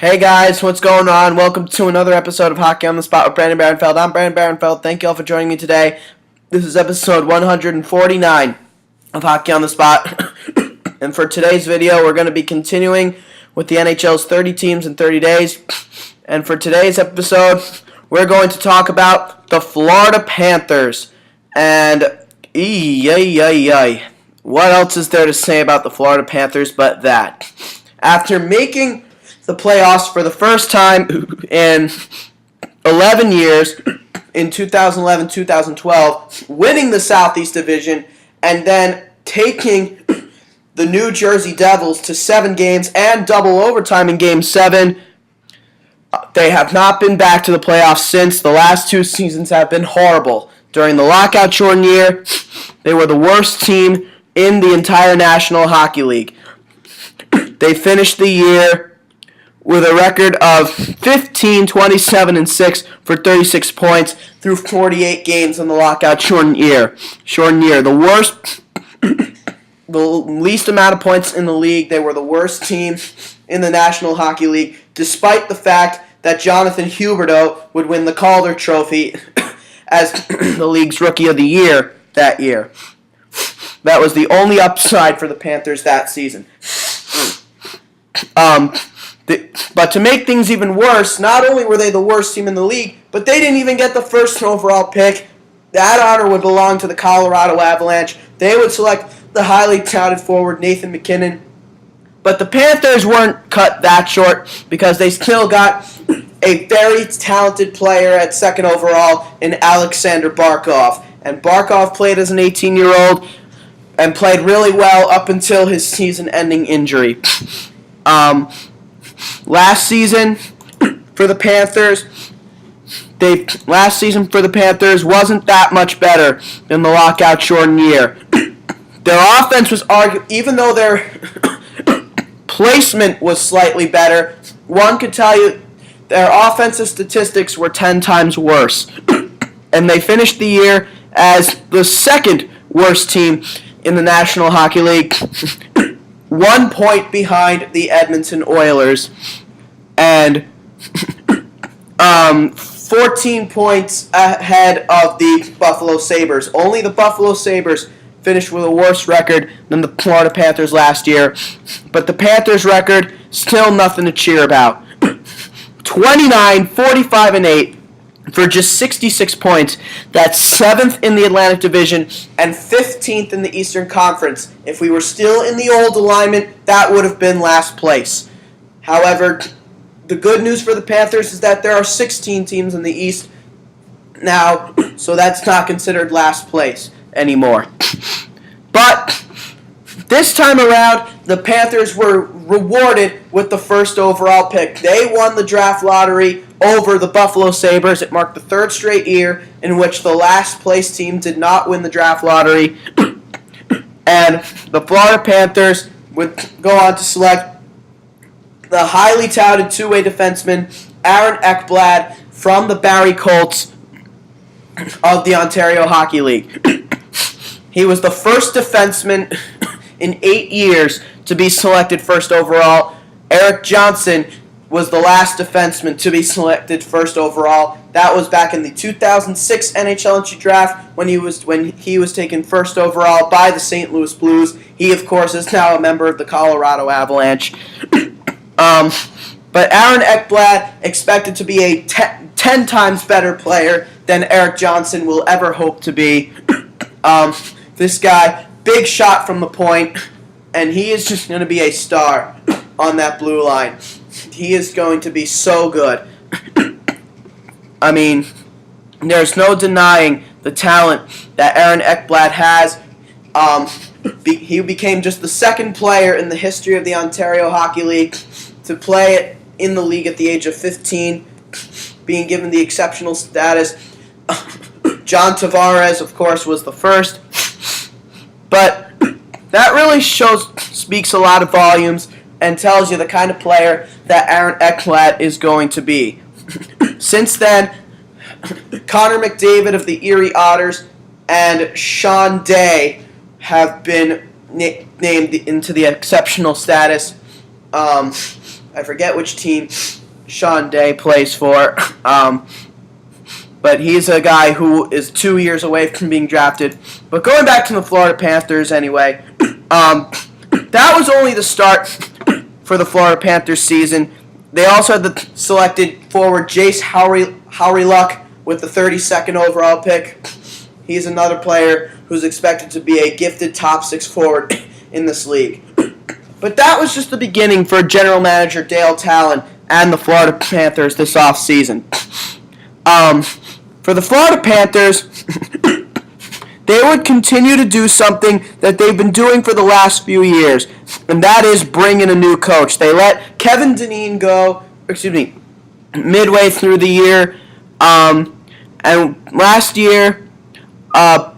Hey guys, what's going on? Welcome to another episode of Hockey on the Spot with Brandon Barenfeld. I'm Brandon Barenfeld. Thank you all for joining me today. This is episode 149 of Hockey on the Spot. And for today's video, we're going to be continuing with the NHL's 30 teams in 30 days. And for today's episode, we're going to talk about the Florida Panthers. And what else is there to say about the Florida Panthers but that? After making the playoffs for the first time in 11 years, in 2011-2012, winning the Southeast Division, and then taking the New Jersey Devils to 7 games and double overtime in Game 7, they have not been back to the playoffs since. The last 2 seasons have been horrible. During the lockout-shortened year, they were the worst team in the entire National Hockey League. They finished the year with a record of 15-27-6 for 36 points through 48 games in the lockout-shortened year. The worst, the least amount of points in the league. They were the worst team in the National Hockey League, despite the fact that Jonathan Huberdeau would win the Calder Trophy as the league's Rookie of the Year that year. That was the only upside for the Panthers that season. But to make things even worse, not only were they the worst team in the league, but they didn't even get the first overall pick. That honor would belong to the Colorado Avalanche. They would select the highly touted forward Nathan MacKinnon. But the Panthers weren't cut that short because they still got a very talented player at second overall in Alexander Barkov. And Barkov played as an 18-year-old and played really well up until his season-ending injury. Last season for the Panthers wasn't that much better than the lockout-shortened year. Their offense was even though their placement was slightly better, one could tell you their offensive statistics were 10 times worse. And they finished the year as the second worst team in the National Hockey League, 1 point behind the Edmonton Oilers, and 14 points ahead of the Buffalo Sabres. Only the Buffalo Sabres finished with a worse record than the Florida Panthers last year, but the Panthers' record, still nothing to cheer about. 29, 45, and 8 for just 66 points. That's 7th in the Atlantic Division and 15th in the Eastern Conference. If we were still in the old alignment, that would have been last place. However, the good news for the Panthers is that there are 16 teams in the East now, so that's not considered last place anymore. But this time around, the Panthers were rewarded with the first overall pick. They won the draft lottery over the Buffalo Sabres. It marked the 3rd straight year in which the last place team did not win the draft lottery. And the Florida Panthers would go on to select the highly touted two-way defenseman Aaron Ekblad from the Barrie Colts of the Ontario Hockey League. He was the first defenseman in 8 years to be selected first overall. Eric Johnson was the last defenseman to be selected first overall. That was back in the 2006 NHL entry draft when he was taken first overall by the St. Louis Blues. He, of course, is now a member of the Colorado Avalanche. But Aaron Ekblad expected to be a 10 times better player than Eric Johnson will ever hope to be. This guy, big shot from the point, and he is just going to be a star on that blue line. He is going to be so good. I mean, there's no denying the talent that Aaron Ekblad has. He became just the second player in the history of the Ontario Hockey League to play it in the league at the age of 15, being given the exceptional status. John Tavares, of course, was the first. But that really speaks a lot of volumes and tells you the kind of player that Aaron Ekblad is going to be. Since then, Connor McDavid of the Erie Otters and Sean Day have been named into the exceptional status. I forget which team Sean Day plays for, but he's a guy who is 2 years away from being drafted. But going back to the Florida Panthers anyway, that was only the start for the Florida Panthers season. They also had the selected forward Jace Howry-Luck with the 32nd overall pick. He's another player who's expected to be a gifted top 6 forward in this league. But that was just the beginning for general manager Dale Talon and the Florida Panthers this offseason. For the Florida Panthers, they would continue to do something that they've been doing for the last few years, and that is bring in a new coach. They let Kevin Dineen go, midway through the year, and last year,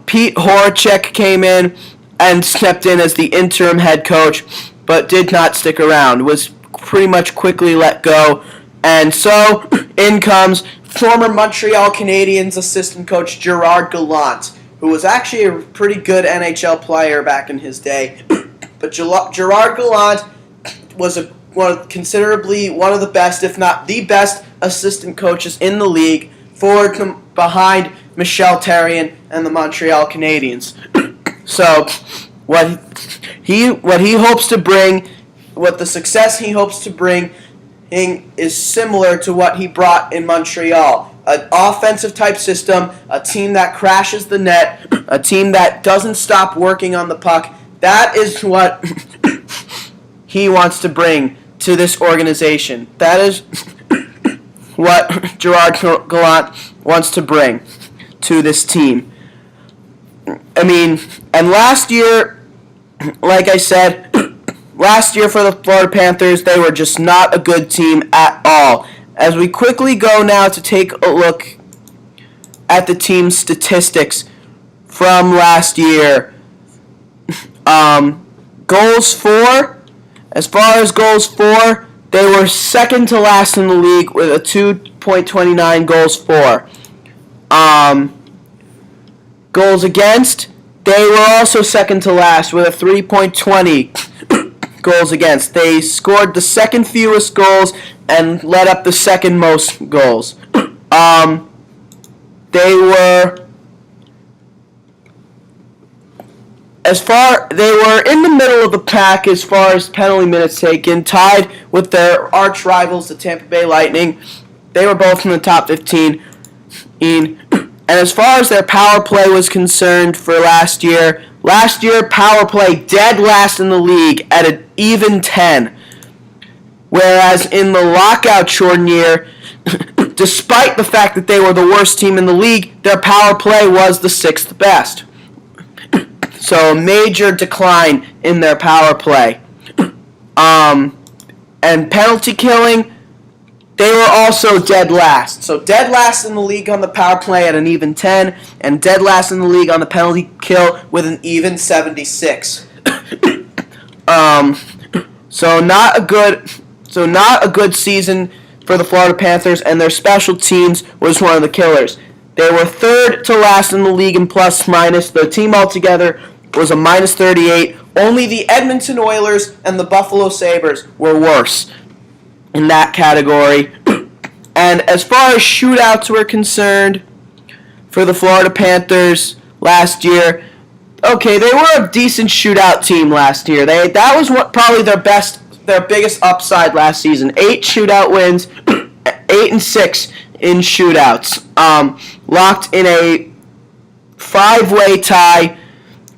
Pete Horacek came in and stepped in as the interim head coach, but did not stick around, was pretty much quickly let go, and so in comes former Montreal Canadiens assistant coach Gerard Gallant, who was actually a pretty good NHL player back in his day. But Gerard Gallant was considerably one of the best, if not the best, assistant coaches in the league, behind Michel Therrien and the Montreal Canadiens. So, what he hopes to bring, what the success he hopes to bring, is similar to what he brought in Montreal. An offensive type system, a team that crashes the net, a team that doesn't stop working on the puck. That is what he wants to bring to this organization. That is what Gerard Gallant wants to bring to this team. And last year, like I said, last year for the Florida Panthers, they were just not a good team at all. As we quickly go now to take a look at the team's statistics from last year. Goals for, as far as goals for, they were second to last in the league with a 2.29 goals for. Goals against, they were also second to last with a 3.20 goals against. They scored the second fewest goals and let up the second most goals. They were in the middle of the pack as far as penalty minutes taken, tied with their arch rivals, the Tampa Bay Lightning. They were both in the top 15. And as far as their power play was concerned for last year power play dead last in the league at an even 10. Whereas in the lockout-shortened year, despite the fact that they were the worst team in the league, their power play was the 6th best. So a major decline in their power play. And penalty killing, they were also dead last. So dead last in the league on the power play at an even 10, and dead last in the league on the penalty kill with an even 76. So not a good season for the Florida Panthers, and their special teams was one of the killers. They were third to last in the league in plus minus. The team altogether was a minus 38. Only the Edmonton Oilers and the Buffalo Sabres were worse in that category. And as far as shootouts were concerned for the Florida Panthers last year, okay, they were a decent shootout team last year. That was probably their biggest upside last season. 8 shootout wins, 8-6 in shootouts. Locked in a 5-way tie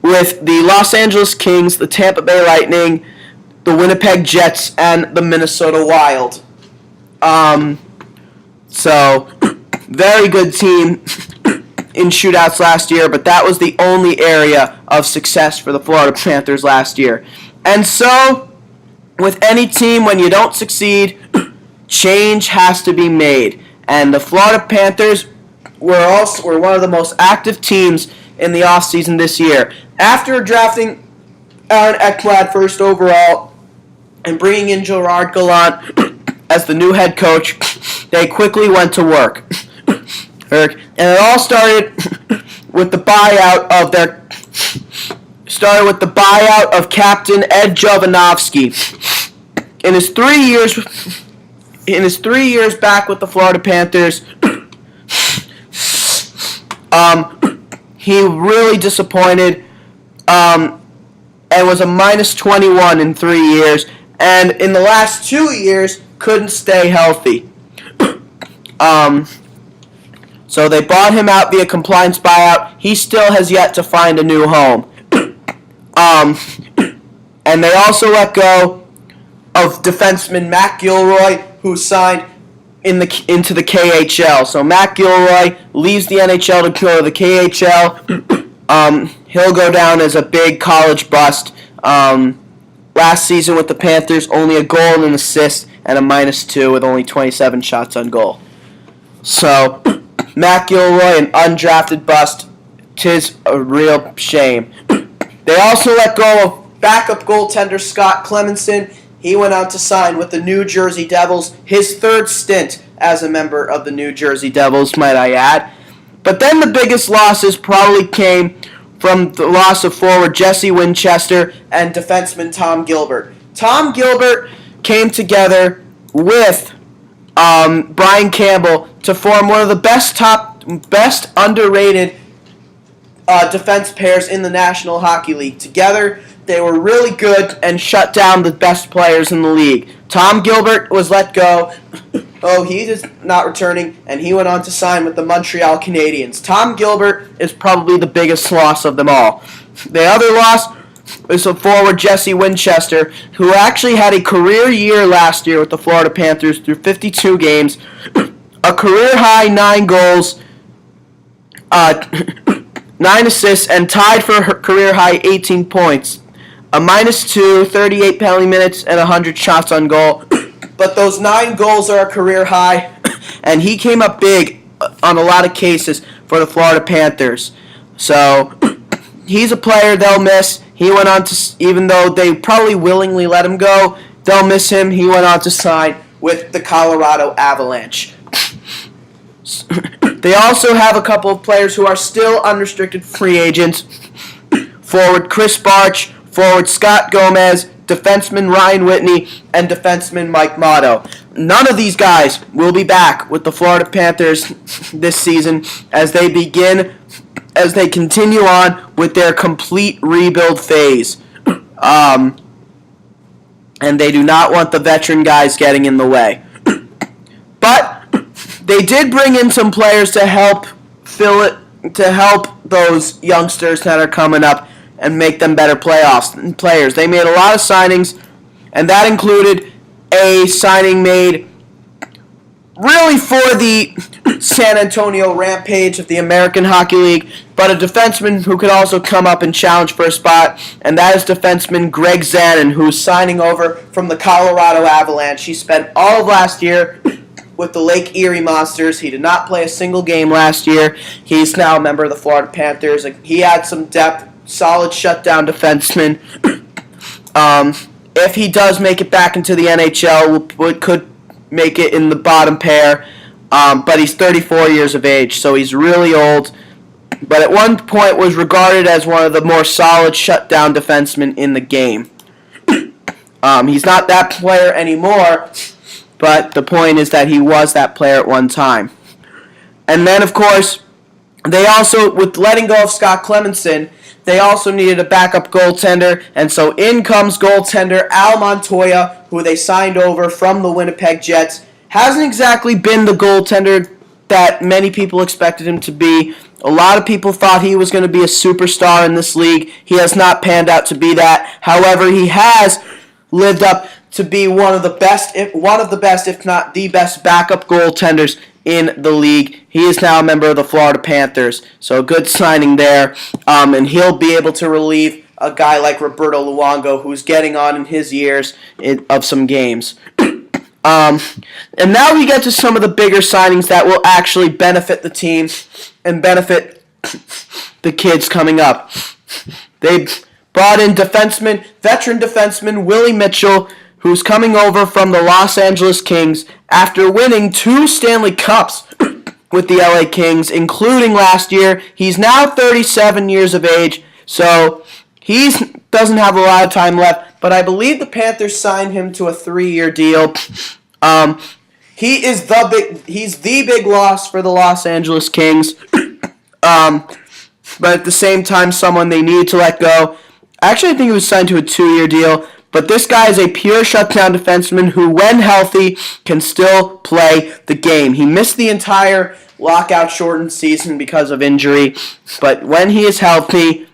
with the Los Angeles Kings, the Tampa Bay Lightning, the Winnipeg Jets, and the Minnesota Wild. So, very good team in shootouts last year, but that was the only area of success for the Florida Panthers last year. And so, with any team, when you don't succeed, change has to be made. And the Florida Panthers were one of the most active teams in the offseason this year. After drafting Aaron Ekblad first overall and bringing in Gerard Gallant as the new head coach, they quickly went to work. And it all started with the buyout of captain Ed Jovanovski. in his 3 years back with the Florida Panthers, he really disappointed, and was a minus 21 in 3 years, and in the last 2 years couldn't stay healthy. So they bought him out via compliance buyout. He still has yet to find a new home. And they also let go of defenseman Matt Gilroy, who signed into the KHL. So Matt Gilroy leaves the NHL to go to the KHL. He'll go down as a big college bust. Last season with the Panthers, only a goal and an assist and a -2 with only 27 shots on goal. So Matt Gilroy, an undrafted bust. 'Tis a real shame. They also let go of backup goaltender Scott Clemmensen. He went on to sign with the New Jersey Devils, his third stint as a member of the New Jersey Devils, might I add. But then the biggest losses probably came from the loss of forward Jesse Winchester and defenseman Tom Gilbert. Tom Gilbert came together with Brian Campbell to form one of the best underrated defense pairs in the National Hockey League. Together, they were really good and shut down the best players in the league. Tom Gilbert was let go. He is not returning, and he went on to sign with the Montreal Canadiens. Tom Gilbert is probably the biggest loss of them all. The other loss is the forward Jesse Winchester, who actually had a career year last year with the Florida Panthers through 52 games, a career-high 9 goals, 9 assists, and tied for her career-high 18 points. A -2, 38 penalty minutes, and 100 shots on goal. But those 9 goals are a career high, and he came up big on a lot of cases for the Florida Panthers. So he's a player they'll miss. He went on to, even though they probably willingly let him go, they'll miss him. He went on to sign with the Colorado Avalanche. They also have a couple of players who are still unrestricted free agents. Forward Chris Barch, forward Scott Gomez, defenseman Ryan Whitney, and defenseman Mike Motto. None of these guys will be back with the Florida Panthers this season as they continue on with their complete rebuild phase. And they do not want the veteran guys getting in the way. But they did bring in some players to help those youngsters that are coming up and make them better players. They made a lot of signings, and that included a signing made really for the San Antonio Rampage of the American Hockey League, but a defenseman who could also come up and challenge for a spot, and that is defenseman Greg Zanin, who's signing over from the Colorado Avalanche. He spent all of last year with the Lake Erie Monsters. He did not play a single game last year. He's now a member of the Florida Panthers. He had some depth, solid shutdown defenseman. If he does make it back into the NHL, could make it in the bottom pair. But he's 34 years of age, so he's really old. But at one point was regarded as one of the more solid shutdown defensemen in the game. He's not that player anymore, but the point is that he was that player at one time. And then, of course, they also, with letting go of Scott Clemmensen, they also needed a backup goaltender, and so in comes goaltender Al Montoya, who they signed over from the Winnipeg Jets. Hasn't exactly been the goaltender that many people expected him to be. A lot of people thought he was going to be a superstar in this league. He has not panned out to be that. However, he has lived up to be one of the best, if not the best, backup goaltenders in the league. He is now a member of the Florida Panthers, so a good signing there, and he'll be able to relieve a guy like Roberto Luongo, who's getting on in his years of some games. And now we get to some of the bigger signings that will actually benefit the team and benefit the kids coming up. They brought in veteran defenseman Willie Mitchell, who's coming over from the Los Angeles Kings after winning 2 Stanley Cups with the LA Kings, including last year. He's now 37 years of age, so He doesn't have a lot of time left, but I believe the Panthers signed him to a 3-year deal. He's the big loss for the Los Angeles Kings. But at the same time, someone they need to let go. Actually, I think he was signed to a 2-year deal. But this guy is a pure shutdown defenseman who, when healthy, can still play the game. He missed the entire lockout-shortened season because of injury. But when he is healthy,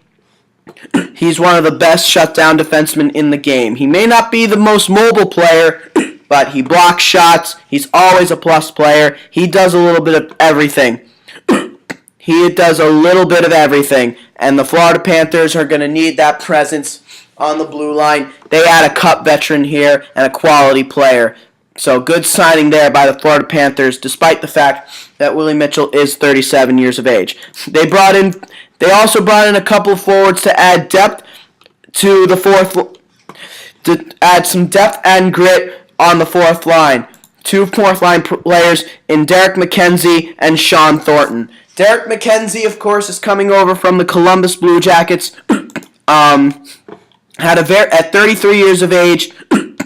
he's one of the best shutdown defensemen in the game. He may not be the most mobile player, but he blocks shots. He's always a plus player. He does a little bit of everything. He does a little bit of everything. And the Florida Panthers are going to need that presence on the blue line. They add a Cup veteran here and a quality player. So good signing there by the Florida Panthers, despite the fact that Willie Mitchell is 37 years of age. They also brought in a couple of forwards to add depth to to add some depth and grit on the fourth line. 2 fourth-line players in Derek McKenzie and Sean Thornton. Derek McKenzie, of course, is coming over from the Columbus Blue Jackets. At 33 years of age.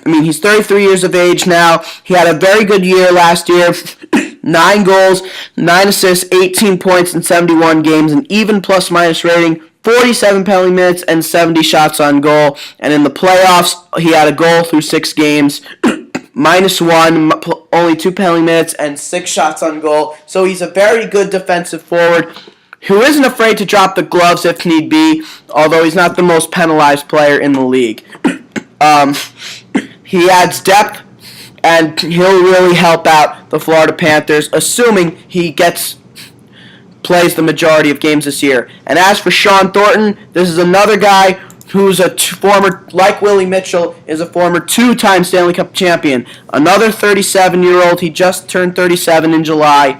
He's 33 years of age now. He had a very good year last year. 9 goals, 9 assists, 18 points in 71 games, an even plus-minus rating, 47 penalty minutes, and 70 shots on goal. And in the playoffs, he had a goal through 6 games. -1, only 2 penalty minutes, and 6 shots on goal. So he's a very good defensive forward who isn't afraid to drop the gloves if need be, although he's not the most penalized player in the league. He adds depth, and he'll really help out the Florida Panthers, assuming he plays the majority of games this year. And as for Sean Thornton, this is another guy who's a former, like Willie Mitchell, is a former 2-time Stanley Cup champion. Another 37-year-old. He just turned 37 in July.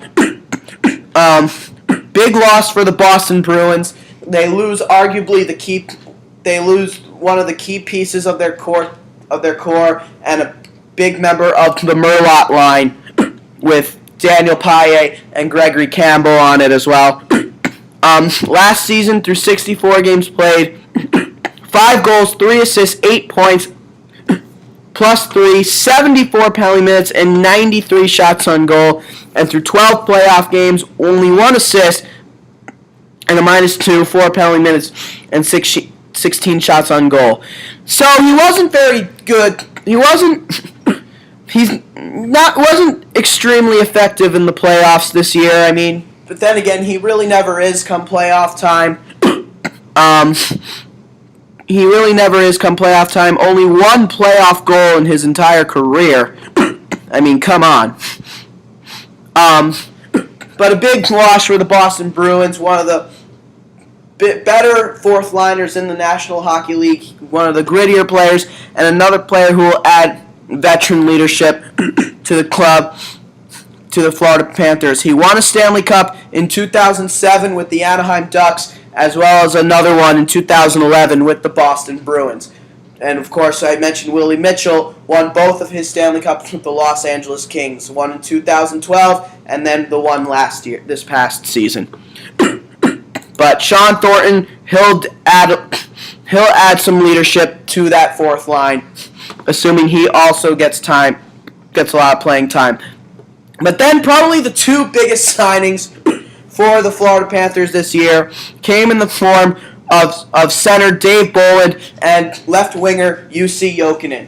Big loss for the Boston Bruins. They lose one of the key pieces of their core, and a big member of the Merlot line with Daniel Paille and Gregory Campbell on it as well. Last season, through 64 games played, 5 goals, 3 assists, 8 points, +3, 74 penalty minutes, and 93 shots on goal. And through 12 playoff games, only 1 assist, and a -2, 4 penalty minutes, and 16 shots on goal. So he wasn't very good. He wasn't extremely effective in the playoffs this year. But then again, he really never is come playoff time. He really never is come playoff time. Only 1 playoff goal in his entire career. Come on. But a big loss for the Boston Bruins, one of the better fourth-liners in the National Hockey League, one of the grittier players, and another player who will add veteran leadership to the club, to the Florida Panthers. He won a Stanley Cup in 2007 with the Anaheim Ducks, as well as another one in 2011 with the Boston Bruins. And of course, I mentioned Willie Mitchell won both of his Stanley Cups with the Los Angeles Kings, one in 2012 and then the one this past season. But Sean Thornton, he'll add some leadership to that fourth line, assuming he also gets a lot of playing time. But then probably the 2 biggest signings for the Florida Panthers this year came in the form of center Dave Bolland and left winger Jussi Jokinen.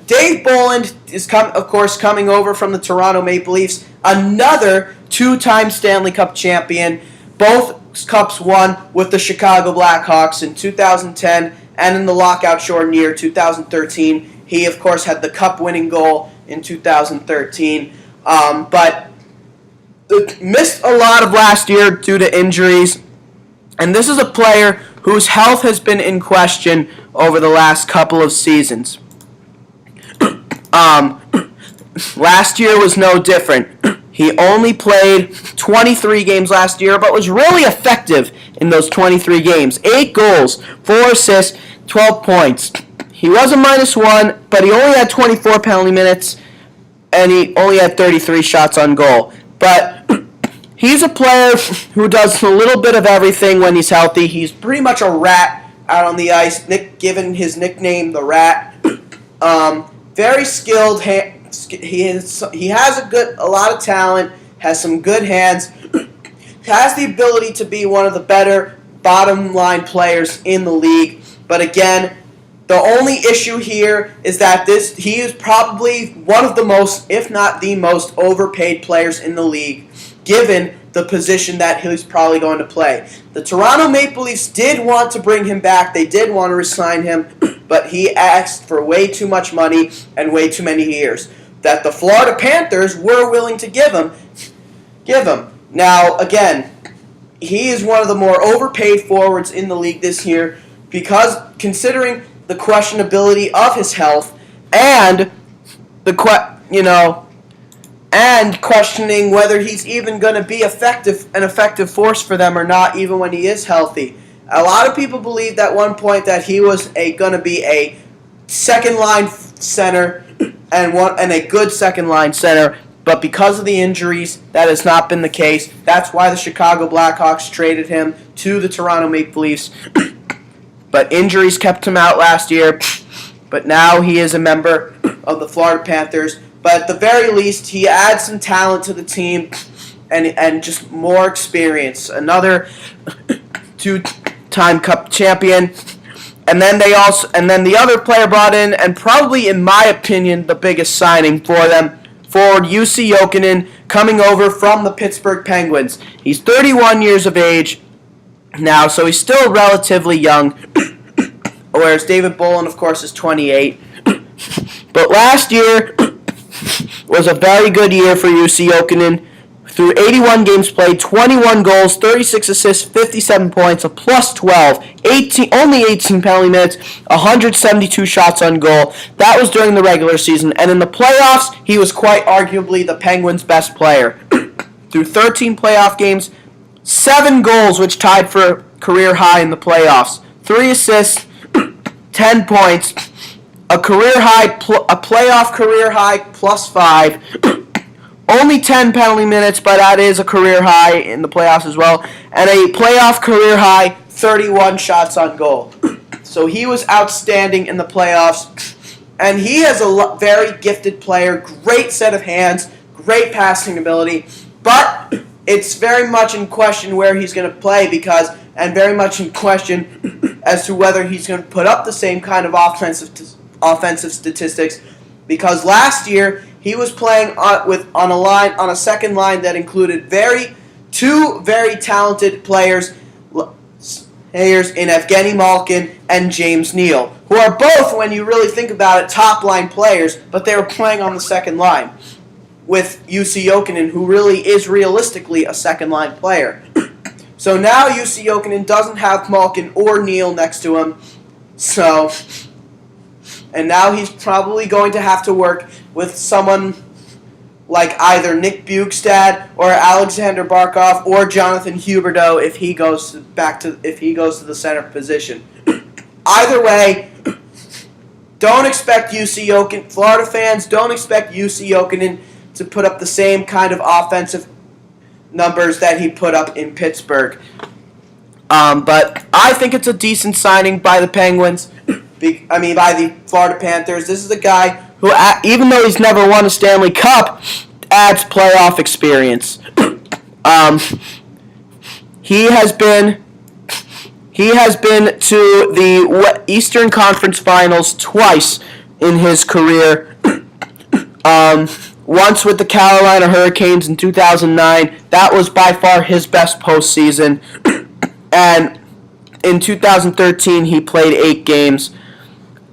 Dave Bolland is, of course, coming over from the Toronto Maple Leafs, another 2-time Stanley Cup champion. Both cups won with the Chicago Blackhawks in 2010 and in the lockout-shortened year 2013. He, of course, had the cup-winning goal in 2013, but missed a lot of last year due to injuries. And this is a player whose health has been in question over the last couple of seasons. Last year was no different. He only played 23 games last year, but was really effective in those 23 games. 8 goals, 4 assists, 12 points. He was a -1, but he only had 24 penalty minutes, and he only had 33 shots on goal. But he's a player who does a little bit of everything when he's healthy. He's pretty much a rat out on the ice. Given his nickname, the Rat. Very skilled. He has a lot of talent. Has some good hands. Has the ability to be one of the better bottom line players in the league. But again, the only issue here is that he is probably one of the most, if not the most, overpaid players in the league, given the position that he's probably going to play. The Toronto Maple Leafs did want to bring him back. They did want to re-sign him, but he asked for way too much money and way too many years that the Florida Panthers were willing to give him. Now, again, he is one of the more overpaid forwards in the league this year because considering the questionability of his health and and questioning whether he's even going to be an effective force for them or not, even when he is healthy. A lot of people believed at one point that he was going to be a second line center and a good second line center, but because of the injuries, that has not been the case. That's why the Chicago Blackhawks traded him to the Toronto Maple Leafs. But injuries kept him out last year. But now he is a member of the Florida Panthers. But at the very least, he adds some talent to the team and just more experience. Another two-time Cup champion. And then the other player brought in, and probably in my opinion the biggest signing for them, forward Jussi Jokinen, coming over from the Pittsburgh Penguins. He's 31 years of age now, so he's still relatively young, whereas David Bolin, of course, is 28. But last year was a very good year for Jussi Jokinen. Through 81 games played, 21 goals, 36 assists, 57 points, a plus 12, only 18 penalty minutes, 172 shots on goal. That was during the regular season. And in the playoffs, he was quite arguably the Penguins' best player. Through 13 playoff games, 7 goals, which tied for a career high in the playoffs. 3 assists, 10 points, a playoff career high, plus 5. Only 10 penalty minutes, but that is a career high in the playoffs as well. And a playoff career high, 31 shots on goal. So he was outstanding in the playoffs. And he is a very gifted player, great set of hands, great passing ability. But it's very much in question where he's going to play and very much in question as to whether he's going to put up the same kind of offensive statistics. Because last year, he was playing on a second line that included two very talented players in Evgeny Malkin and James Neal, who are both, when you really think about it, top line players, but they were playing on the second line with Jussi Jokinen, who really is realistically a second line player. So now Jussi Jokinen doesn't have Malkin or Neal next to him, and now he's probably going to have to work with someone like either Nick Bjugstad or Alexander Barkov or Jonathan Huberdeau if he goes to the center position. Either way, don't expect Florida fans, don't expect Jussi Jokinen to put up the same kind of offensive numbers that he put up in Pittsburgh. But I think it's a decent signing by the Penguins. By the Florida Panthers. This is a guy who, even though he's never won a Stanley Cup, adds playoff experience. He has been to the Eastern Conference Finals twice in his career. Once with the Carolina Hurricanes in 2009. That was by far his best postseason. And in 2013, he played 8 games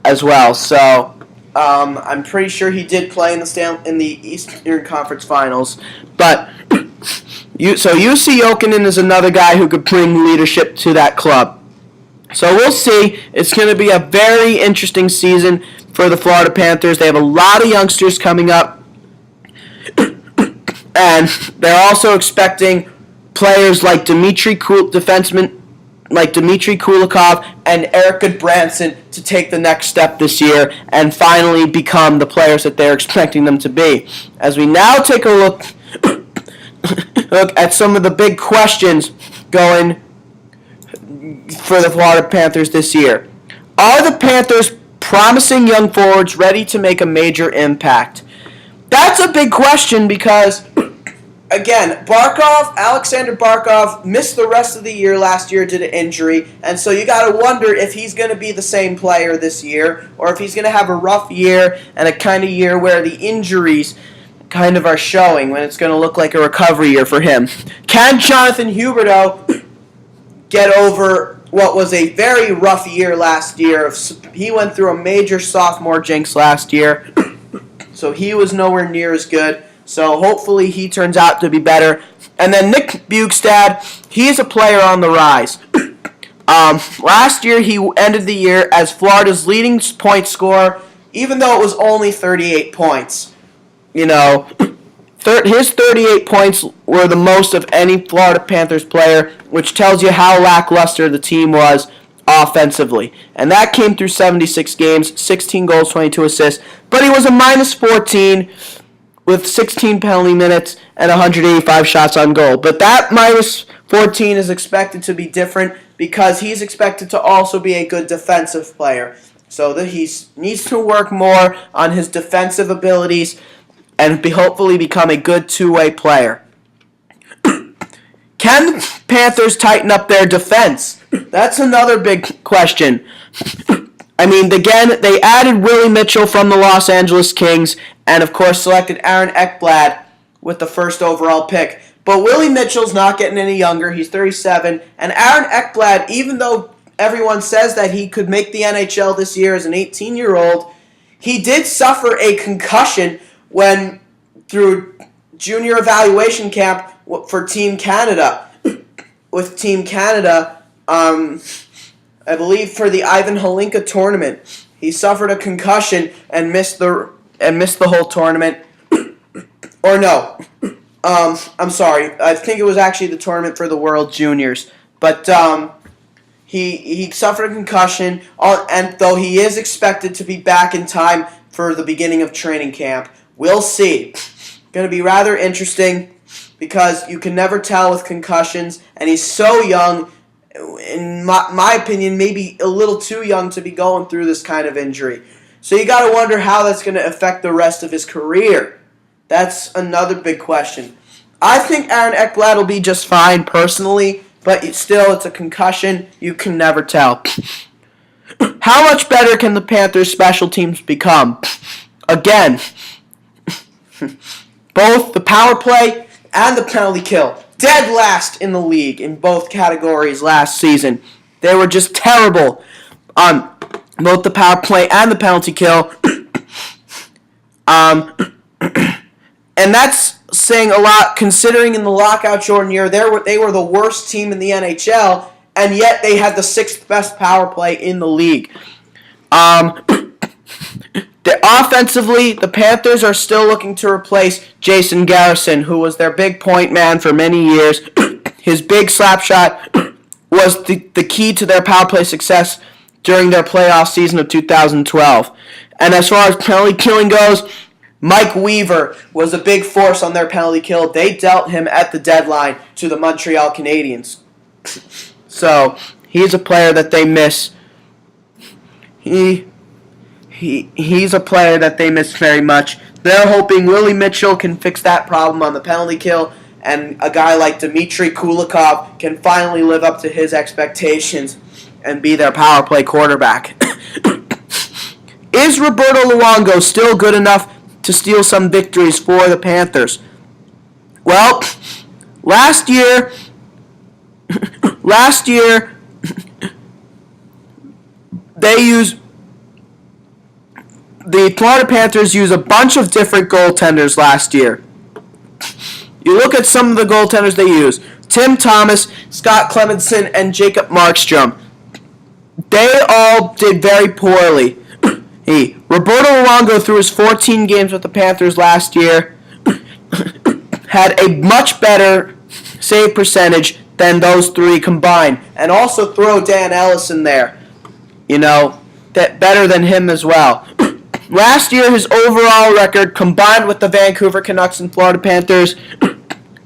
as well. So I'm pretty sure he did play in the Eastern Conference Finals. But Jussi Jokinen is another guy who could bring leadership to that club. So we'll see. It's going to be a very interesting season for the Florida Panthers. They have a lot of youngsters coming up. And they're also expecting players like defensemen like Dmitry Kulikov and Eric Goodbranson to take the next step this year and finally become the players that they're expecting them to be. As we now take a look at some of the big questions going for the Florida Panthers this year. Are the Panthers promising young forwards ready to make a major impact? That's a big question because, again, Alexander Barkov missed the rest of the year last year due to injury, and so you got to wonder if he's going to be the same player this year or if he's going to have a rough year and a kind of year where the injuries kind of are showing when it's going to look like a recovery year for him. Can Jonathan Huberdeau get over what was a very rough year last year? He went through a major sophomore jinx last year, so he was nowhere near as good. So hopefully he turns out to be better. And then Nick Bjugstad, he's a player on the rise. Last year he ended the year as Florida's leading point scorer, even though it was only 38 points. You know, his 38 points were the most of any Florida Panthers player, which tells you how lackluster the team was offensively. And that came through 76 games, 16 goals, 22 assists. But he was a minus 14 with 16 penalty minutes and 185 shots on goal. But that minus 14 is expected to be different because he's expected to also be a good defensive player. So that he needs to work more on his defensive abilities and hopefully become a good two-way player. Can the Panthers tighten up their defense? That's another big question. I mean, again, they added Willie Mitchell from the Los Angeles Kings and, of course, selected Aaron Ekblad with the first overall pick. But Willie Mitchell's not getting any younger. He's 37. And Aaron Ekblad, even though everyone says that he could make the NHL this year as an 18-year-old, he did suffer a concussion when through junior evaluation camp for Team Canada. With Team Canada, I believe for the Ivan Holinka tournament, he suffered a concussion and missed the whole tournament. Or no, I'm sorry. I think it was actually the tournament for the World Juniors. But he suffered a concussion, and though he is expected to be back in time for the beginning of training camp, we'll see. Going to be rather interesting because you can never tell with concussions, and he's so young. In my opinion, maybe a little too young to be going through this kind of injury. So you got to wonder how that's going to affect the rest of his career. That's another big question. I think Aaron Ekblad will be just fine personally, but still, it's a concussion. You can never tell. How much better can the Panthers' special teams become? Again, both the power play and the penalty kill. Dead last in the league in both categories last season. They were just terrible on both the power play and the penalty kill. And that's saying a lot considering in the lockout Jordan year they were the worst team in the NHL, and yet they had the 6th best power play in the league. Offensively, the Panthers are still looking to replace Jason Garrison, who was their big point man for many years. His big slap shot was the key to their power play success during their playoff season of 2012. And as far as penalty killing goes, Mike Weaver was a big force on their penalty kill. They dealt him at the deadline to the Montreal Canadiens. So, he's a player that they miss. He's a player that they miss very much. They're hoping Willie Mitchell can fix that problem on the penalty kill, and a guy like Dmitry Kulikov can finally live up to his expectations and be their power play quarterback. Is Roberto Luongo still good enough to steal some victories for the Panthers? Well, last year, the Florida Panthers used a bunch of different goaltenders last year. You look at some of the goaltenders they used. Tim Thomas, Scott Clemenson, and Jacob Markstrom. They all did very poorly. Roberto Luongo, through his 14 games with the Panthers last year, had a much better save percentage than those three combined. And also throw Dan Ellis in there. Better than him as well. Last year, his overall record, combined with the Vancouver Canucks and Florida Panthers,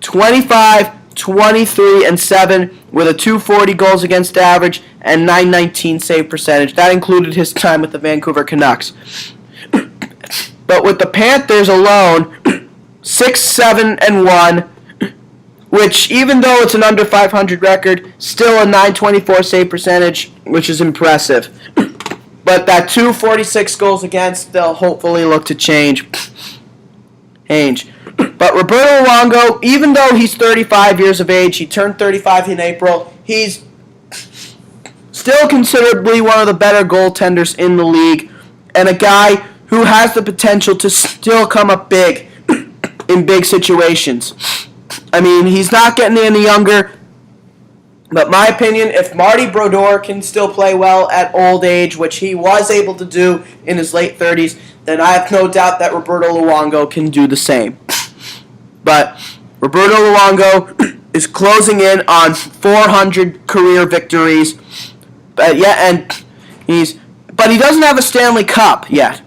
25, 23-7 with a 240 goals against average and 919 save percentage. That included his time with the Vancouver Canucks. But with the Panthers alone, 6-7-1, which even though it's an under 500 record, still a 924 save percentage, which is impressive. But that 246 goals against, they'll hopefully look to change. But Roberto Luongo, even though he's 35 years of age, he turned 35 in April, he's still considerably one of the better goaltenders in the league, and a guy who has the potential to still come up big in big situations. I mean, he's not getting any younger, but my opinion, if Marty Brodeur can still play well at old age, which he was able to do in his late 30s, then I have no doubt that Roberto Luongo can do the same. But Roberto Luongo is closing in on 400 career victories. But he doesn't have a Stanley Cup yet.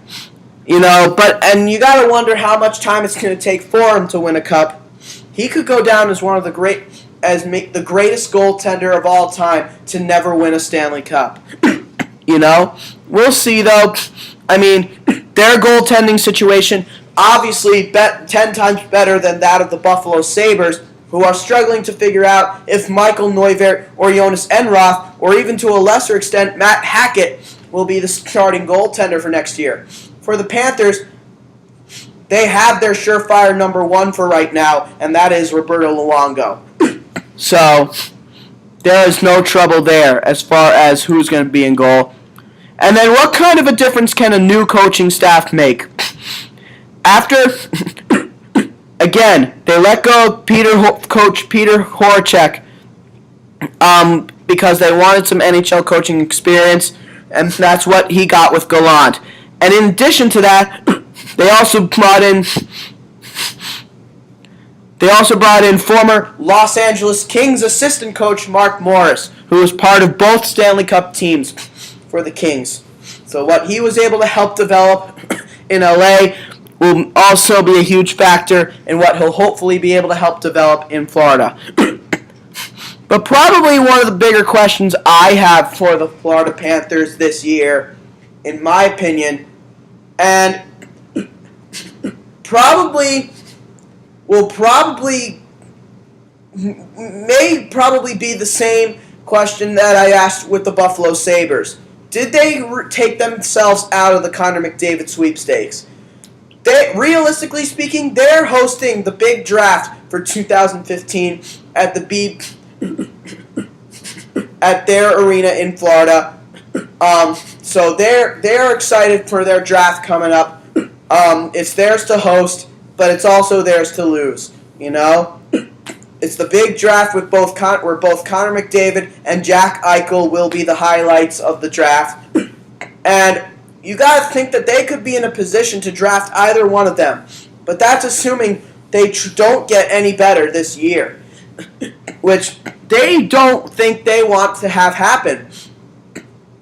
And you got to wonder how much time it's going to take for him to win a cup. He could go down as one of the the greatest goaltender of all time to never win a Stanley Cup. We'll see though. I mean, their goaltending situation obviously 10 times better than that of the Buffalo Sabres, who are struggling to figure out if Michael Neuvirth or Jonas Enroth, or even to a lesser extent Matt Hackett, will be the starting goaltender for next year. For the Panthers, they have their surefire number one for right now, and that is Roberto Luongo. So, there is no trouble there as far as who's going to be in goal. And then what kind of a difference can a new coaching staff make? After, again, they let go of Coach Peter Horachek because they wanted some NHL coaching experience, and that's what he got with Gallant. And in addition to that, they also brought in former Los Angeles Kings assistant coach Mark Morris, who was part of both Stanley Cup teams for the Kings. So what he was able to help develop in LA will also be a huge factor in what he'll hopefully be able to help develop in Florida. But probably one of the bigger questions I have for the Florida Panthers this year, in my opinion, and may probably be the same question that I asked with the Buffalo Sabres. Did they take themselves out of the Connor McDavid sweepstakes? Realistically speaking, they're hosting the big draft for 2015 at their arena in Florida. So they're excited for their draft coming up. It's theirs to host, but it's also theirs to lose. It's the big draft where both Connor McDavid and Jack Eichel will be the highlights of the draft. And you got to think that they could be in a position to draft either one of them. But that's assuming they don't get any better this year, which they don't think they want to have happen.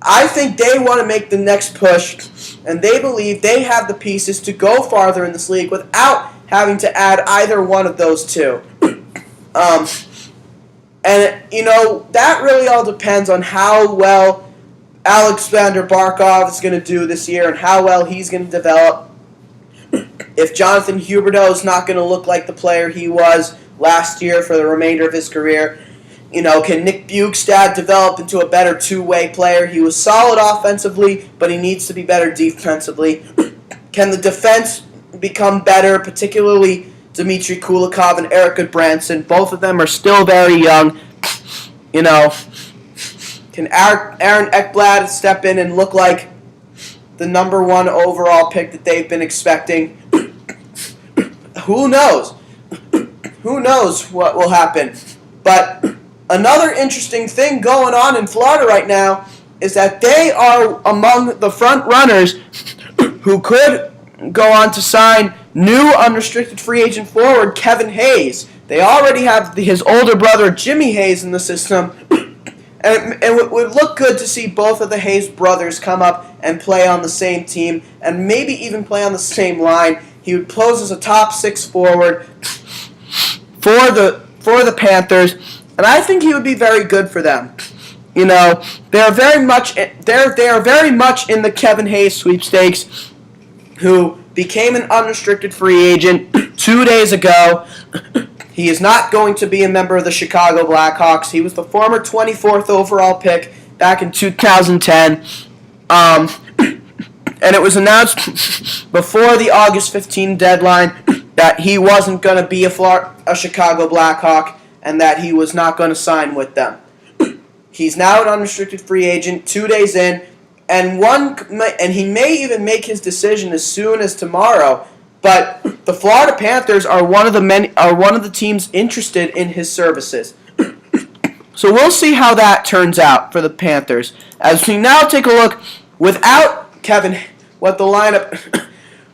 I think they want to make the next push, and they believe they have the pieces to go farther in this league without having to add either one of those two. That really all depends on how well Alexander Barkov is going to do this year and how well he's going to develop. If Jonathan Huberdeau is not going to look like the player he was last year for the remainder of his career, can Nick Bjugstad develop into a better two-way player? He was solid offensively, but he needs to be better defensively. Can the defense become better, particularly Dmitry Kulikov and Eric Goodbranson? Both of them are still very young. Can Aaron Ekblad step in and look like the number one overall pick that they've been expecting? Who knows? Who knows what will happen? But another interesting thing going on in Florida right now is that they are among the front runners who could go on to sign new unrestricted free agent forward Kevin Hayes. They already have his older brother Jimmy Hayes in the system, and it would look good to see both of the Hayes brothers come up and play on the same team, and maybe even play on the same line. He would pose as a top six forward for for the Panthers, and I think he would be very good for them. You know, they are very much in the Kevin Hayes sweepstakes, who became an unrestricted free agent 2 days ago. He is not going to be a member of the Chicago Blackhawks. He was the former 24th overall pick back in 2010. And it was announced before the August 15 deadline that he wasn't going to be a Chicago Blackhawk and that he was not going to sign with them. He's now an unrestricted free agent 2 days in, and he may even make his decision as soon as tomorrow. But the Florida Panthers are one of the teams interested in his services. So we'll see how that turns out for the Panthers. As we now take a look without Kevin, what the lineup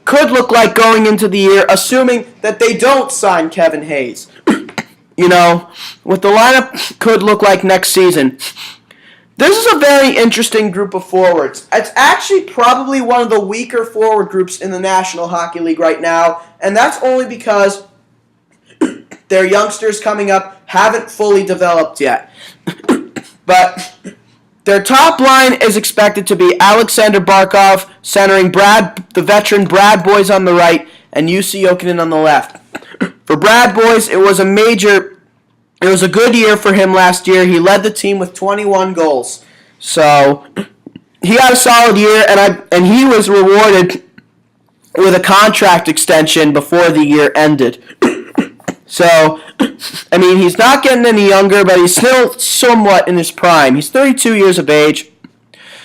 could look like going into the year, assuming that they don't sign Kevin Hayes. You know, what the lineup could look like next season. This is a very interesting group of forwards. It's actually probably one of the weaker forward groups in the National Hockey League right now, and that's only because their youngsters coming up haven't fully developed yet. But their top line is expected to be Alexander Barkov, centering the veteran Brad Boyes on the right, and Jussi Jokinen on the left. For Brad Boyes, it was a good year for him last year. He led the team with 21 goals. So he had a solid year, and he was rewarded with a contract extension before the year ended. So, I mean, he's not getting any younger, but he's still somewhat in his prime. He's 32 years of age.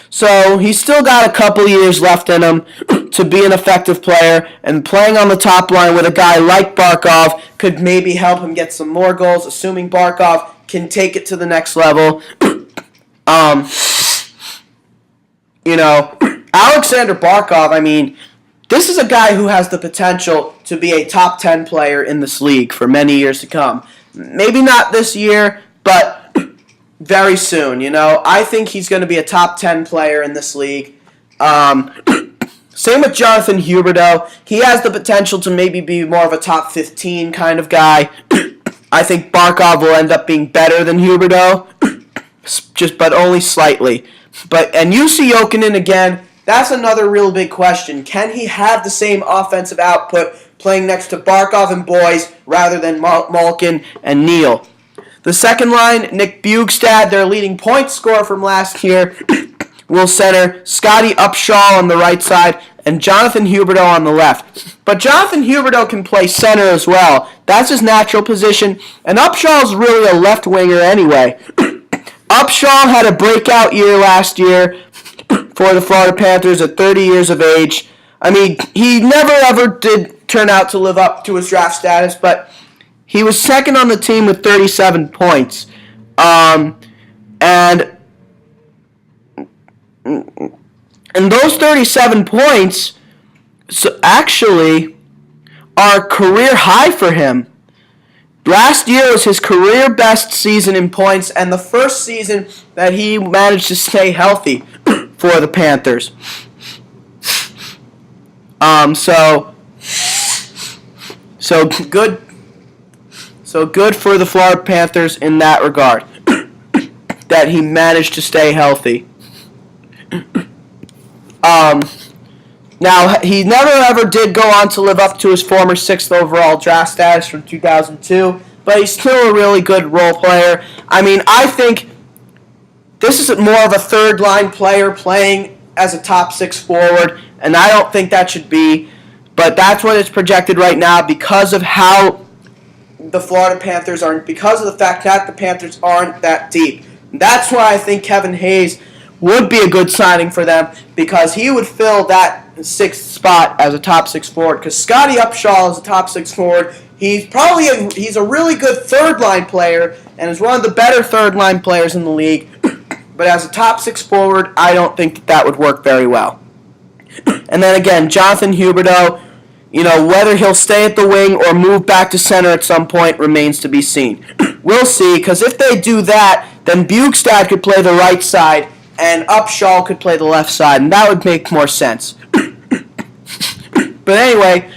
So he's still got a couple years left in him to be an effective player, and playing on the top line with a guy like Barkov could maybe help him get some more goals, assuming Barkov can take it to the next level. You know, Alexander Barkov, I mean, this is a guy who has the potential to be a top 10 player in this league for many years to come. Maybe not this year, but very soon, you know. I think he's going to be a top 10 player in this league. Same with Jonathan Huberdeau. He has the potential to maybe be more of a top 15 kind of guy. I think Barkov will end up being better than Huberdeau, but only slightly. And Jussi Jokinen, again, that's another real big question. Can he have the same offensive output playing next to Barkov and Boyes rather than Malkin and Neal? The second line, Nick Bjugstad, their leading point scorer from last year, will center Scotty Upshall on the right side and Jonathan Huberdeau on the left. But Jonathan Huberdeau can play center as well. That's his natural position, and Upshall's really a left winger anyway. Upshall had a breakout year last year for the Florida Panthers at 30 years of age. I mean, he never ever did turn out to live up to his draft status, but he was second on the team with 37 points. And those 37 points actually are career high for him. Last year was his career best season in points and the first season that he managed to stay healthy for the Panthers. So good for the Florida Panthers in that regard, that he managed to stay healthy. Now, he never ever did go on to live up to his former 6th overall draft status from 2002, but he's still a really good role player. I mean, I think this is more of a third-line player playing as a top 6 forward, and I don't think that should be, but that's what it's projected right now because of how the Florida Panthers are, because of the fact that the Panthers aren't that deep. That's why I think Kevin Hayes would be a good signing for them, because he would fill that 6th spot as a top 6 forward, because Scotty Upshall is a top 6 forward. He's a really good third-line player and is one of the better third-line players in the league, but as a top 6 forward, I don't think that would work very well. And then again, Jonathan Huberdeau, you know, whether he'll stay at the wing or move back to center at some point remains to be seen. We'll see, because if they do that, then Bjugstad could play the right side and Upshall could play the left side, and that would make more sense. But anyway,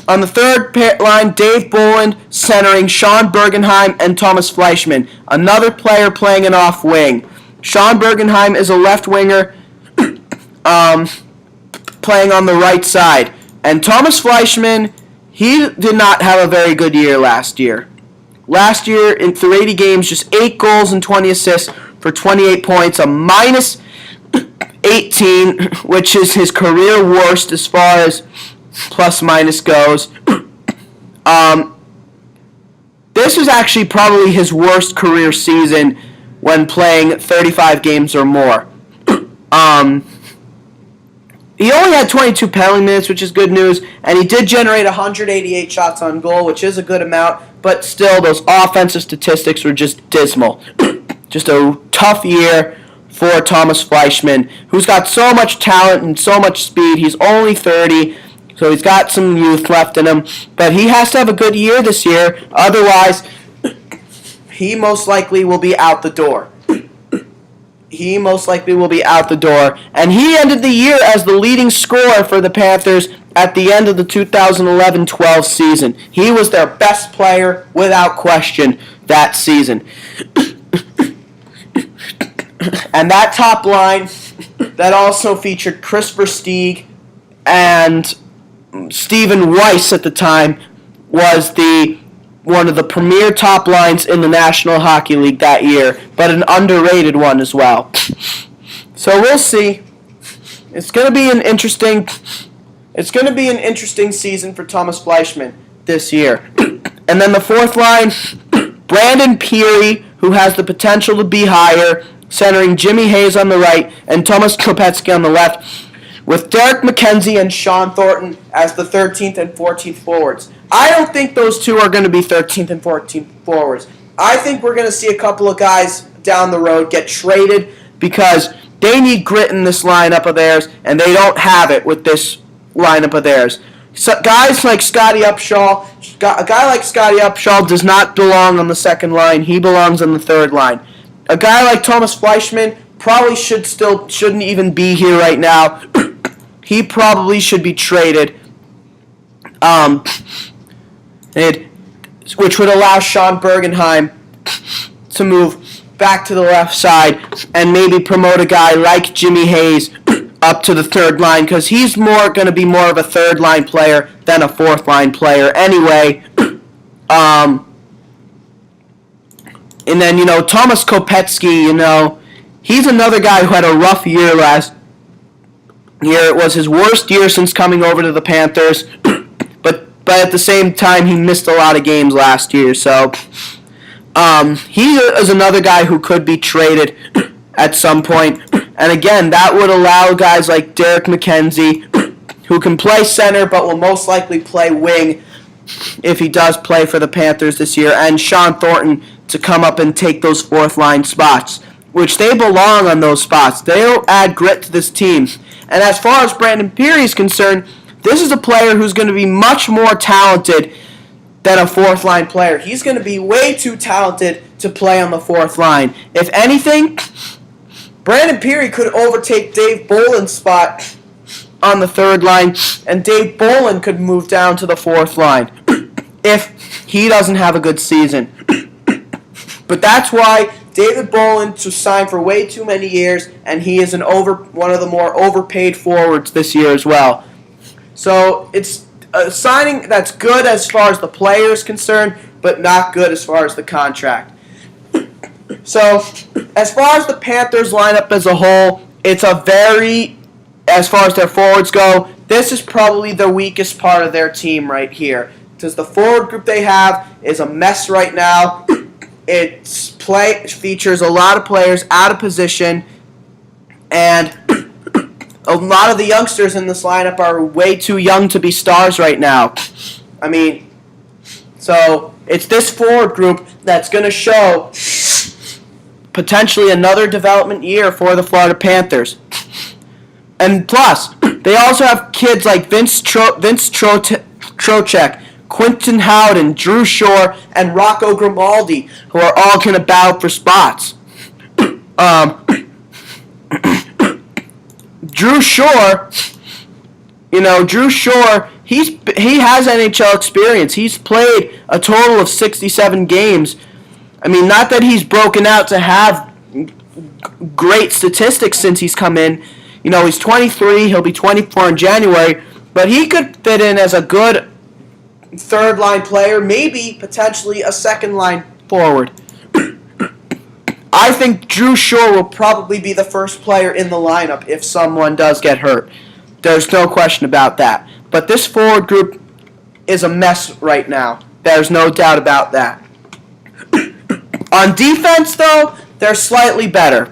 On the third line, Dave Boland centering Sean Bergenheim and Thomas Fleischman, another player playing an off wing. Sean Bergenheim is a left winger playing on the right side. And Thomas Fleischman, he did not have a very good year last year. Last year, through 80 games, just 8 goals and 20 assists for 28 points, a minus 18, which is his career worst as far as plus-minus goes. This was actually probably his worst career season when playing 35 games or more. He only had 22 penalty minutes, which is good news, and he did generate 188 shots on goal, which is a good amount, but still, those offensive statistics were just dismal. Just a tough year for Thomas Fleischman, who's got so much talent and so much speed. He's only 30, so he's got some youth left in him, but he has to have a good year this year, otherwise he most likely will be out the door. He most likely will be out the door. And he ended the year as the leading scorer for the Panthers at the end of the 2011-12 season. He was their best player, without question, that season. And that top line, that also featured Chris Versteeg and Stephen Weiss at the time, was one of the premier top lines in the National Hockey League that year, but an underrated one as well. So we'll see. It's going to be an interesting season for Thomas Fleischman this year. And then the fourth line, Brandon Peary, who has the potential to be higher, centering Jimmy Hayes on the right and Thomas Kopetsky on the left, with Derek McKenzie and Sean Thornton as the 13th and 14th forwards. I don't think those two are going to be 13th and 14th forwards. I think we're going to see a couple of guys down the road get traded because they need grit in this lineup of theirs, and they don't have it with this lineup of theirs. So guys like Scotty Upshaw, a guy like Scotty Upshaw does not belong on the second line. He belongs on the third line. A guy like Thomas Fleischman probably shouldn't even be here right now. He probably should be traded. Which would allow Sean Bergenheim to move back to the left side and maybe promote a guy like Jimmy Hayes up to the third line, because he's going to be more of a third line player than a fourth line player anyway. And then, Thomas Kopetsky, he's another guy who had a rough year last year. It was his worst year since coming over to the Panthers, but at the same time, he missed a lot of games last year. So he is another guy who could be traded at some point. And again, that would allow guys like Derek McKenzie, who can play center but will most likely play wing if he does play for the Panthers this year, and Sean Thornton to come up and take those fourth line spots, which they belong on those spots. They'll add grit to this team. And as far as Brandon Peary is concerned, this is a player who's going to be much more talented than a fourth line player. He's going to be way too talented to play on the fourth line. If anything, Brandon Peary could overtake Dave Boland's spot on the third line, and Dave Boland could move down to the fourth line if he doesn't have a good season. But that's why David Boland was signed for way too many years, and he is one of the more overpaid forwards this year as well. So it's a signing that's good as far as the player is concerned, but not good as far as the contract. So as far as the Panthers lineup as a whole, it's as far as their forwards go, this is probably the weakest part of their team right here. Because the forward group they have is a mess right now. It features a lot of players out of position, and a lot of the youngsters in this lineup are way too young to be stars right now. So it's this forward group that's going to show potentially another development year for the Florida Panthers. And plus, they also have kids like Vince Trocheck, Quinton Howden, Drew Shore, and Rocco Grimaldi, who are all going to battle for spots. Drew Shore, he has NHL experience. He's played a total of 67 games. I mean, not that he's broken out to have great statistics since he's come in. You know, he's 23, he'll be 24 in January, but he could fit in as a good third-line player, maybe potentially a second-line forward. I think Drew Shore will probably be the first player in the lineup if someone does get hurt. There's no question about that. But this forward group is a mess right now. There's no doubt about that. On defense, though, they're slightly better.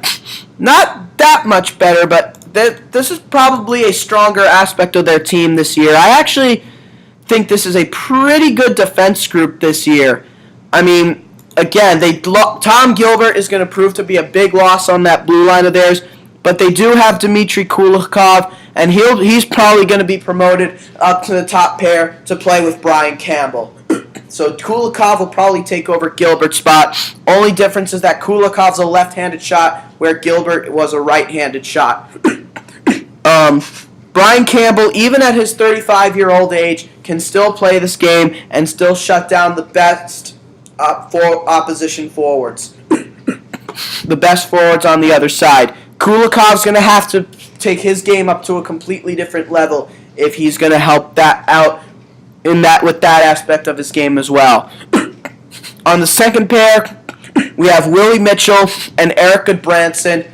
Not that much better, but this is probably a stronger aspect of their team this year. I actually think this is a pretty good defense group this year. I mean, again, Tom Gilbert is going to prove to be a big loss on that blue line of theirs, but they do have Dmitry Kulikov, and he's probably going to be promoted up to the top pair to play with Brian Campbell. So Kulikov will probably take over Gilbert's spot. Only difference is that Kulikov's a left-handed shot, where Gilbert was a right-handed shot. Brian Campbell, even at his 35-year-old age, can still play this game and still shut down the best opposition forwards. The best forwards on the other side. Kulikov's going to have to take his game up to a completely different level if he's going to help that out with that aspect of his game as well. On the second pair, we have Willie Mitchell and Eric Goodbranson.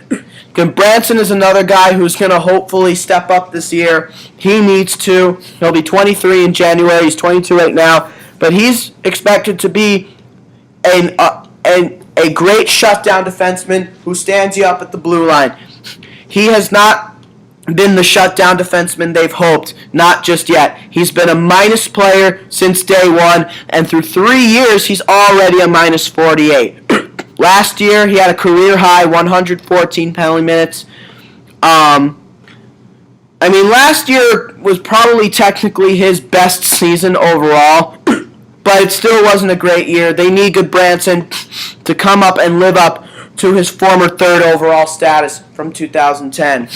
Goodbranson is another guy who's going to hopefully step up this year. He needs to. He'll be 23 in January. He's 22 right now. But he's expected to be a great shutdown defenseman who stands you up at the blue line. He has not been the shutdown defenseman they've hoped, not just yet. He's been a minus player since day one, and through 3 years, he's already a minus 48. Last year, he had a career-high 114 penalty minutes. Last year was probably technically his best season overall, but it still wasn't a great year. They need Goodbranson to come up and live up to his former third overall status from 2010.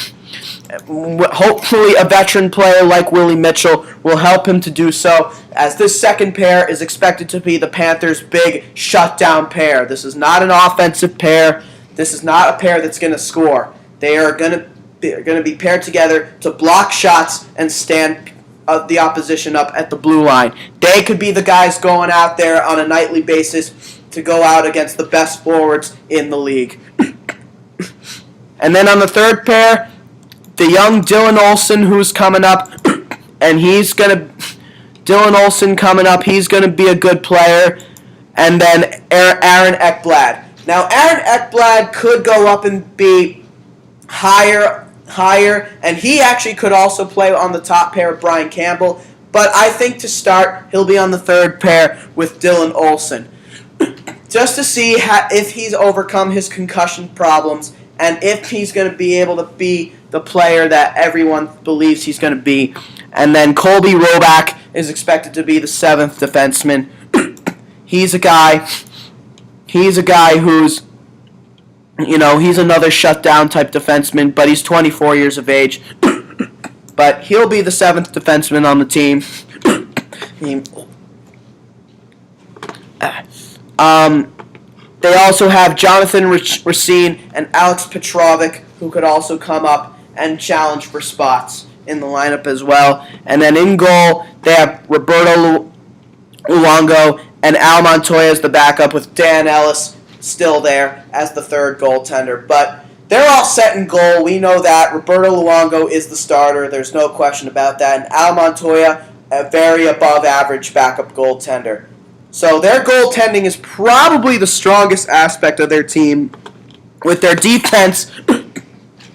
Hopefully a veteran player like Willie Mitchell will help him to do so, as this second pair is expected to be the Panthers' big shutdown pair. This is not an offensive pair. This is not a pair that's going to score. They are going to be paired together to block shots and stand the opposition up at the blue line. They could be the guys going out there on a nightly basis to go out against the best forwards in the league. And then on the third pair, the young Dylan Olsen, who's coming up, and Dylan Olsen coming up, he's going to be a good player. And then Aaron Ekblad. Now, Aaron Ekblad could go up and be higher, and he actually could also play on the top pair of Brian Campbell. But I think to start, he'll be on the third pair with Dylan Olsen, just to see if he's overcome his concussion problems and if he's going to be able to be the player that everyone believes he's going to be. And then Colby Roback is expected to be the seventh defenseman. He's a guy who's, he's another shutdown type defenseman, but he's 24 years of age. But he'll be the seventh defenseman on the team. They also have Jonathan Racine and Alex Petrovic, who could also come up and challenge for spots in the lineup as well. And then in goal, they have Roberto Luongo and Al Montoya as the backup, with Dan Ellis still there as the third goaltender. But they're all set in goal. We know that. Roberto Luongo is the starter. There's no question about that. And Al Montoya, a very above-average backup goaltender. So their goaltending is probably the strongest aspect of their team, with their defense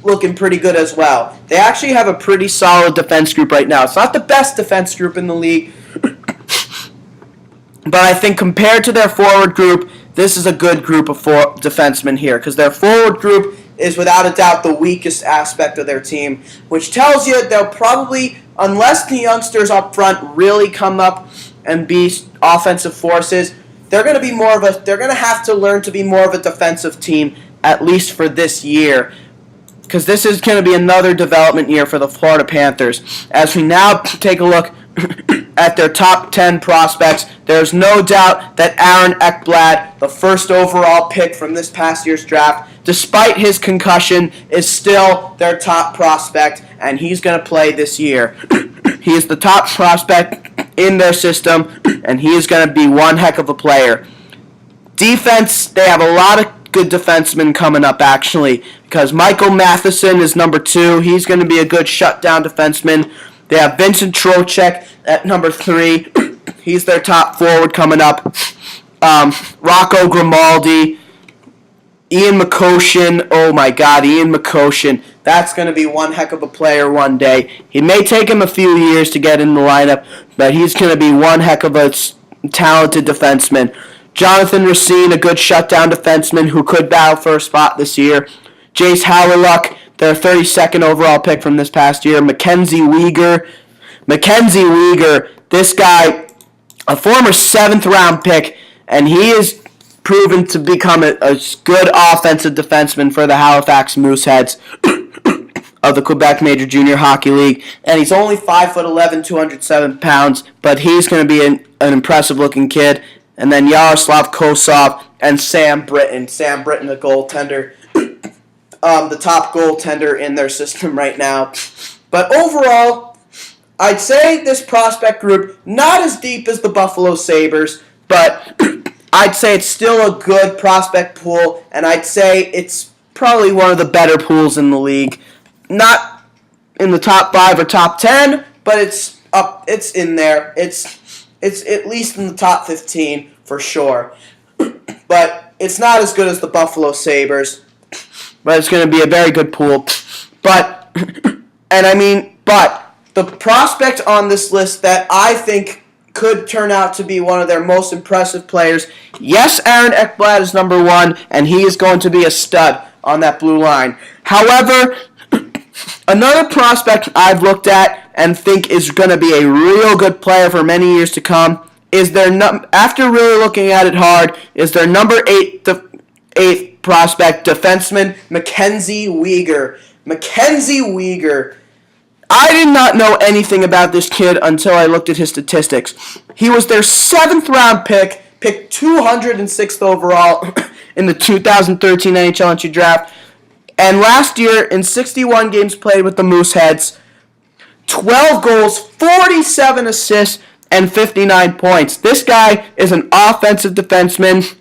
looking pretty good as well. They actually have a pretty solid defense group right now. It's not the best defense group in the league, but I think compared to their forward group, this is a good group of defensemen here, because their forward group is without a doubt the weakest aspect of their team, which tells you they'll probably, unless the youngsters up front really come up and be offensive forces, they're going to have to learn to be more of a defensive team, at least for this year, because this is going to be another development year for the Florida Panthers. As we now take a look at their top 10 prospects. There's no doubt that Aaron Ekblad, the first overall pick from this past year's draft, despite his concussion, is still their top prospect, and he's going to play this year. He is the top prospect in their system, and he is going to be one heck of a player. Defense, they have a lot of good defensemen coming up, actually, because Michael Matheson is number 2. He's going to be a good shutdown defenseman. They have Vincent Trocheck at number 3. He's their top forward coming up. Rocco Grimaldi, Ian McCoshen. Oh my God, Ian McCoshen. That's going to be one heck of a player one day. It may take him a few years to get in the lineup, but he's going to be one heck of a talented defenseman. Jonathan Racine, a good shutdown defenseman who could battle for a spot this year. Jace Hallerluck, their 32nd overall pick from this past year. Mackenzie Weegar, this guy, a former 7th round pick, and he is proven to become a good offensive defenseman for the Halifax Mooseheads of the Quebec Major Junior Hockey League. And he's only 5'11", 207 pounds, but he's going to be an impressive-looking kid. And then Yaroslav Kosov and Sam Britton. Sam Britton, the goaltender, the top goaltender in their system right now. But overall, I'd say this prospect group, not as deep as the Buffalo Sabres, but I'd say it's still a good prospect pool, and I'd say it's probably one of the better pools in the league. Not in the top 5 or top 10, but it's up. It's in there. It's at least in the top 15 for sure. But it's not as good as the Buffalo Sabres. But it's going to be a very good pool. But the prospect on this list that I think could turn out to be one of their most impressive players, yes, Aaron Ekblad is number 1, and he is going to be a stud on that blue line. However, another prospect I've looked at and think is going to be a real good player for many years to come is after really looking at it hard, is their number 8 prospect defenseman, Mackenzie Weegar. Mackenzie Weegar. I did not know anything about this kid until I looked at his statistics. He was their 7th round pick, picked 206th overall in the 2013 NHL entry draft. And last year, in 61 games played with the Mooseheads, 12 goals, 47 assists, and 59 points. This guy is an offensive defenseman,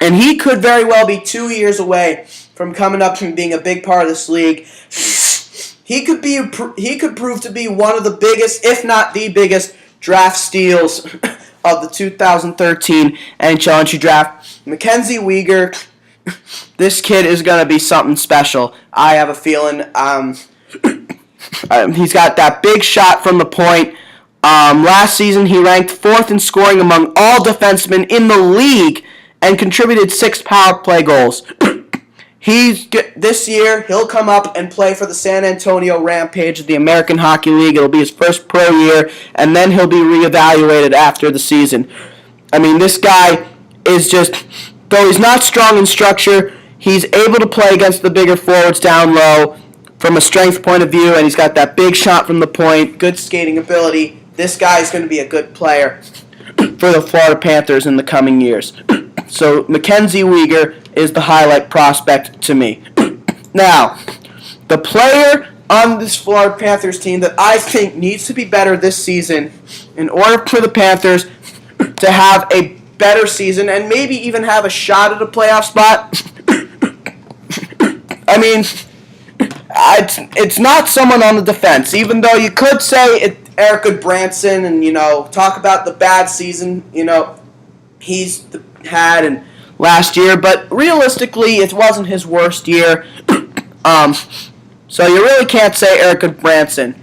and he could very well be 2 years away from coming up and being a big part of this league. He could prove to be one of the biggest, if not the biggest, draft steals of the 2013 NHL entry draft. Mackenzie Weegar, this kid is going to be something special. I have a feeling. He's got that big shot from the point. Last season, he ranked 4th in scoring among all defensemen in the league and contributed 6 power play goals. This year, he'll come up and play for the San Antonio Rampage of the American Hockey League. It'll be his first pro year, and then he'll be reevaluated after the season. I mean, this guy is just, though he's not strong in structure, he's able to play against the bigger forwards down low from a strength point of view, and he's got that big shot from the point, good skating ability. This guy is going to be a good player for the Florida Panthers in the coming years. So Mackenzie Weegar is the highlight prospect to me. Now, the player on this Florida Panthers team that I think needs to be better this season in order for the Panthers to have a better season and maybe even have a shot at a playoff spot. I mean, it's not someone on the defense, even though you could say it's Eric Goodbranson and, talk about the bad season, he's had and last year, but realistically, it wasn't his worst year. So you really can't say Eric Goodbranson.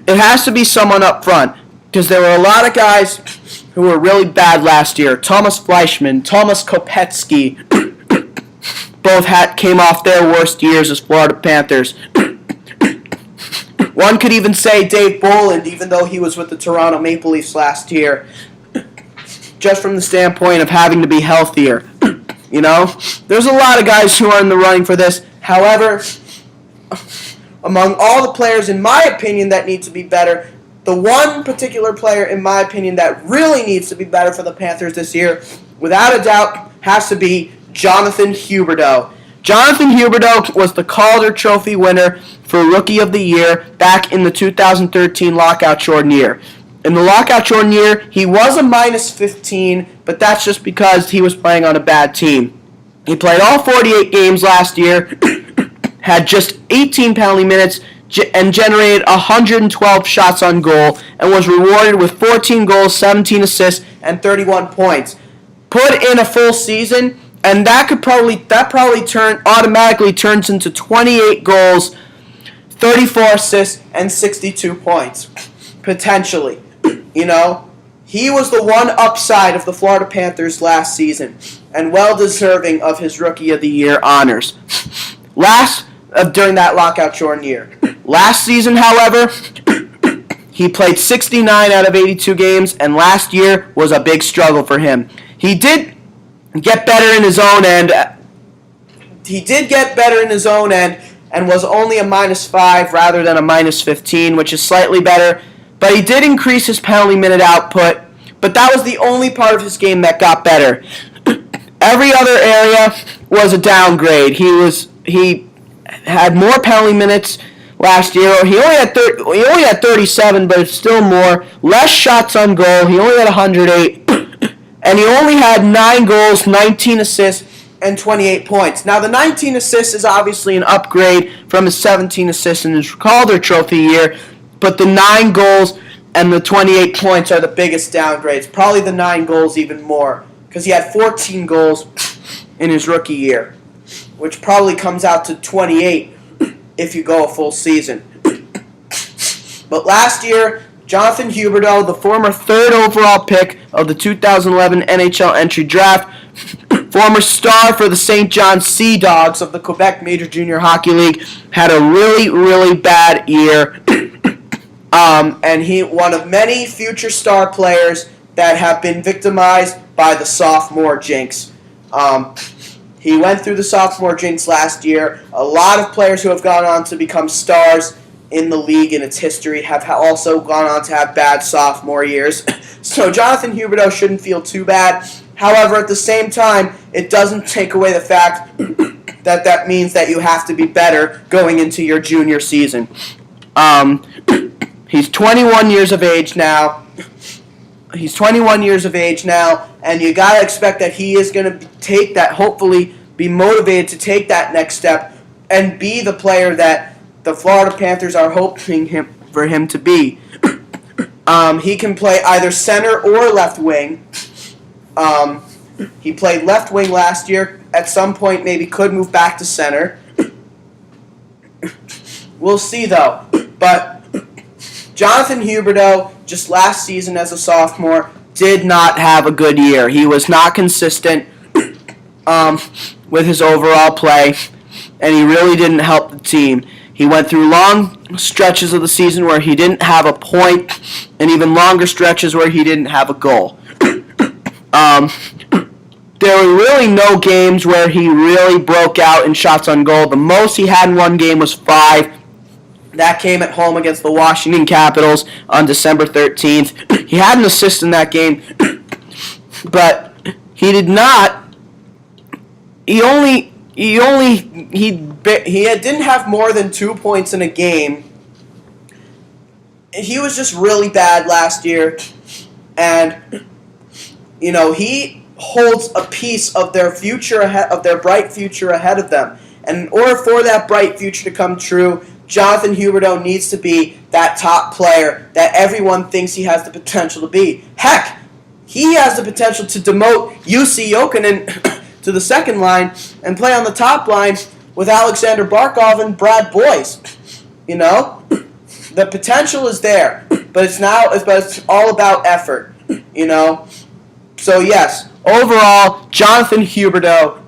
It has to be someone up front, because there were a lot of guys who were really bad last year. Thomas Fleischman, Thomas Kopetsky, both came off their worst years as Florida Panthers. One could even say Dave Bolland, even though he was with the Toronto Maple Leafs last year, just from the standpoint of having to be healthier. There's a lot of guys who are in the running for this. However, among all the players, in my opinion, that need to be better, the one particular player, in my opinion, that really needs to be better for the Panthers this year, without a doubt, has to be Jonathan Huberdeau. Jonathan Huberdeau was the Calder Trophy winner for Rookie of the Year back in the 2013 lockout shortened year. In the lockout shortened year, he was a minus 15, but that's just because he was playing on a bad team. He played all 48 games last year, had just 18 penalty minutes, and generated 112 shots on goal, and was rewarded with 14 goals, 17 assists, and 31 points. Put in a full season, and that automatically turns into 28 goals, 34 assists, and 62 points, potentially. He was the one upside of the Florida Panthers last season, and well deserving of his Rookie of the Year honors. During that lockout shortened year. Last season, however, he played 69 out of 82 games, and last year was a big struggle for him. He did get better in his own end. And was only a minus 5 rather than a minus 15, which is slightly better. But he did increase his penalty minute output, but that was the only part of his game that got better. Every other area was a downgrade. He had more penalty minutes last year. He only had 37, but it's still more. Less shots on goal. He only had 108, and he only had 9 goals, 19 assists, and 28 points. Now, the 19 assists is obviously an upgrade from his 17 assists in his Calder Trophy year, but the 9 goals and the 28 points are the biggest downgrades. Probably the 9 goals even more, because he had 14 goals in his rookie year, which probably comes out to 28 if you go a full season. But last year, Jonathan Huberdeau, the former 3rd overall pick of the 2011 NHL entry draft, former star for the St. John Sea Dogs of the Quebec Major Junior Hockey League, had a really, really bad year. And he one of many future star players that have been victimized by the sophomore jinx. He went through the sophomore jinx last year. A lot of players who have gone on to become stars in the league in its history have also gone on to have bad sophomore years. So Jonathan Huberdeau shouldn't feel too bad. However, at the same time, it doesn't take away the fact that means that you have to be better going into your junior season. He's 21 years of age now. And you got to expect that he is going to take that, hopefully be motivated to take that next step and be the player that the Florida Panthers are hoping for him to be. He can play either center or left wing. He played left wing last year. At some point, maybe could move back to center. We'll see, though. But Jonathan Huberdeau, just last season as a sophomore, did not have a good year. He was not consistent with his overall play, and he really didn't help the team. He went through long stretches of the season where he didn't have a point, and even longer stretches where he didn't have a goal. There were really no games where he really broke out in shots on goal. The most he had in one game was 5. That came at home against the Washington Capitals on December 13th. He had an assist in that game, but he did not. He didn't have more than 2 points in a game. He was just really bad last year, and he holds a piece of their future of their bright future ahead of them. And in order for that bright future to come true, Jonathan Huberdeau needs to be that top player that everyone thinks he has the potential to be. Heck, he has the potential to demote UC Jokinen to the second line and play on the top line with Alexander Barkov and Brad Boyce. The potential is there, but it's all about effort. So yes, overall, Jonathan Huberdeau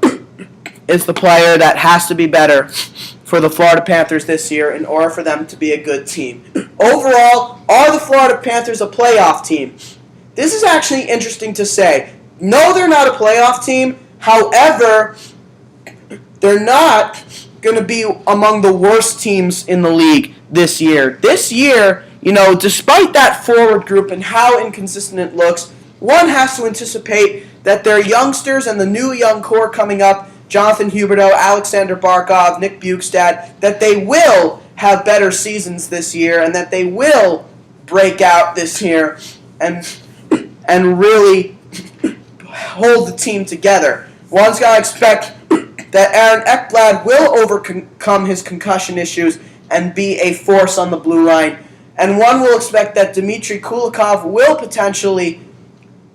is the player that has to be better for the Florida Panthers this year in order for them to be a good team. Overall, are the Florida Panthers a playoff team? This is actually interesting to say. No, they're not a playoff team. However, they're not going to be among the worst teams in the league this year. This year, despite that forward group and how inconsistent it looks, one has to anticipate that their youngsters and the new young core coming up, Jonathan Huberdeau, Alexander Barkov, Nick Bukestad, that they will have better seasons this year and that they will break out this year and really hold the team together. One's got to expect that Aaron Ekblad will overcome his concussion issues and be a force on the blue line. And one will expect that Dmitry Kulikov will potentially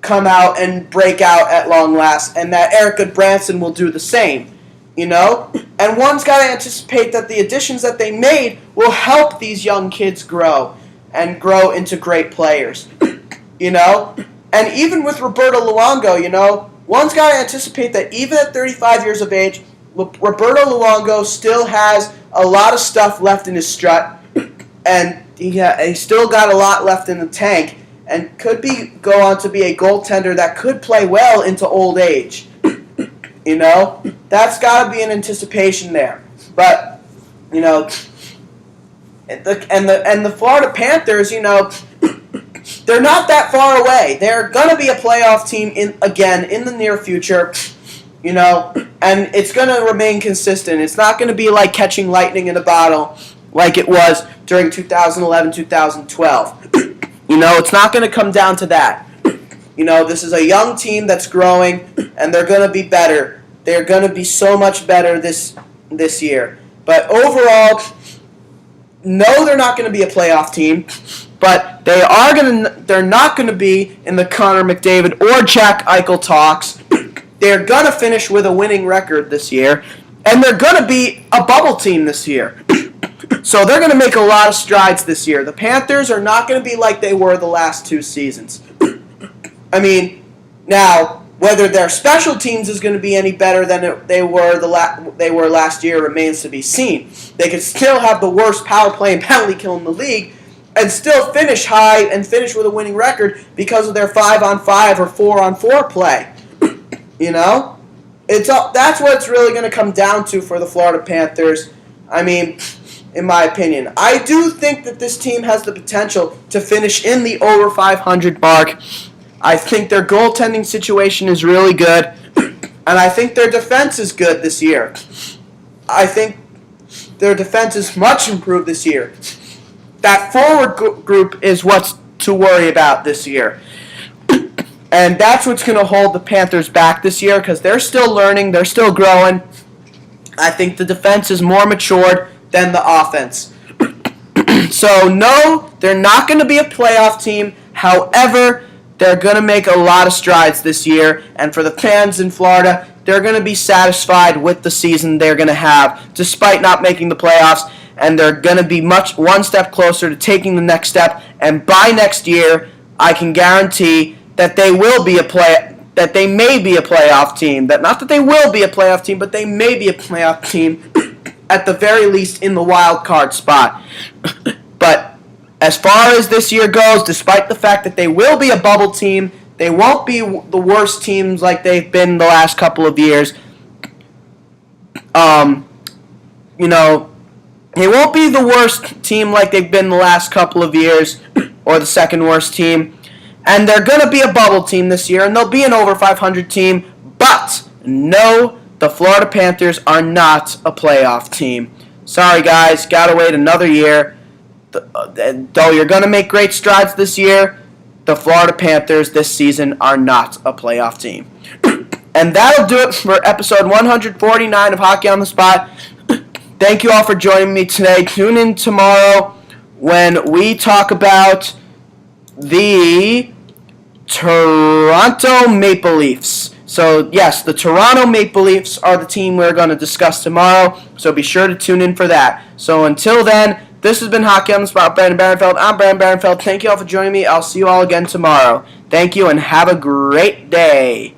come out and break out at long last, and that Eric Goodbranson will do the same, And one's got to anticipate that the additions that they made will help these young kids grow and grow into great players, And even with Roberto Luongo, one's got to anticipate that even at 35 years of age, Roberto Luongo still has a lot of stuff left in his strut, and he still got a lot left in the tank, and could go on to be a goaltender that could play well into old age. That's got to be an anticipation there. But and the Florida Panthers, they're not that far away. They're gonna be a playoff team in the near future. And it's gonna remain consistent. It's not gonna be like catching lightning in a bottle like it was during 2011, 2012. It's not going to come down to that. This is a young team that's growing, and they're going to be better. They're going to be so much better this year. But overall, no, they're not going to be a playoff team. But they're not going to be in the Connor McDavid or Jack Eichel talks. They're going to finish with a winning record this year, and they're going to be a bubble team this year. So they're going to make a lot of strides this year. The Panthers are not going to be like they were the last two seasons. Now, whether their special teams is going to be any better than they were last year remains to be seen. They could still have the worst power play and penalty kill in the league and still finish high and finish with a winning record because of their 5-on-5 or 4-on-4 play. That's what it's really going to come down to for the Florida Panthers. In my opinion, I do think that this team has the potential to finish in the over 500 mark. I think their goaltending situation is really good, and I think their defense is good this year. I think their defense is much improved this year. That forward group is what's to worry about this year. And that's what's going to hold the Panthers back this year because they're still learning, they're still growing. I think the defense is more matured than the offense. So, no, they're not going to be a playoff team. However, they're going to make a lot of strides this year. And for the fans in Florida, they're going to be satisfied with the season they're going to have, despite not making the playoffs. And they're going to be one step closer to taking the next step. And by next year, I can guarantee that they will be that they may be a playoff team. Not that they will be a playoff team, but they may be a playoff team at the very least in the wild card spot. But as far as this year goes, despite the fact that they will be a bubble team, they won't be the worst teams like they've been the last couple of years. They won't be the worst team like they've been the last couple of years, or the second worst team. And they're going to be a bubble team this year, and they'll be an over 500 team. But, no, the Florida Panthers are not a playoff team. Sorry, guys, got to wait another year. Though you're going to make great strides this year, the Florida Panthers this season are not a playoff team. And that'll do it for episode 149 of Hockey on the Spot. Thank you all for joining me today. Tune in tomorrow when we talk about the Toronto Maple Leafs. So, yes, the Toronto Maple Leafs are the team we're going to discuss tomorrow, so be sure to tune in for that. So, until then, this has been Hockey on the Spot with Brandon Barenfeld. I'm Brandon Barenfeld. Thank you all for joining me. I'll see you all again tomorrow. Thank you, and have a great day.